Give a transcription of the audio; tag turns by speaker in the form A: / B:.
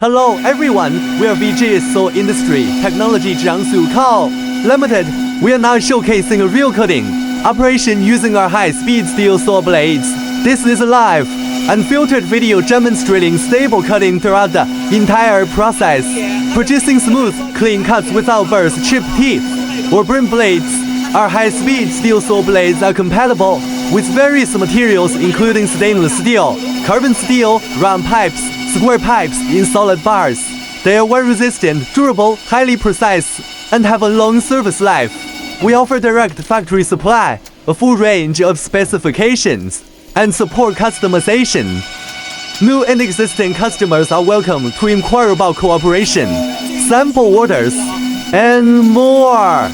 A: Hello everyone, we are VJS Saw Technology Jiangsu Co. Limited. We are now showcasing a real cutting operation using our high-speed steel saw blades. This is a live, unfiltered video demonstrating stable cutting throughout the entire process, producing smooth, clean cuts without burrs, chipped teeth, or burn blades. Our high-speed steel saw blades are compatible with various materials including stainless steel, carbon steel, round pipes, square pipes in solid bars. They are wear-resistant, durable, highly precise, and have a long service life. We offer direct factory supply, a full range of specifications, and support customization. New and existing customers are welcome to inquire about cooperation, sample orders, and more.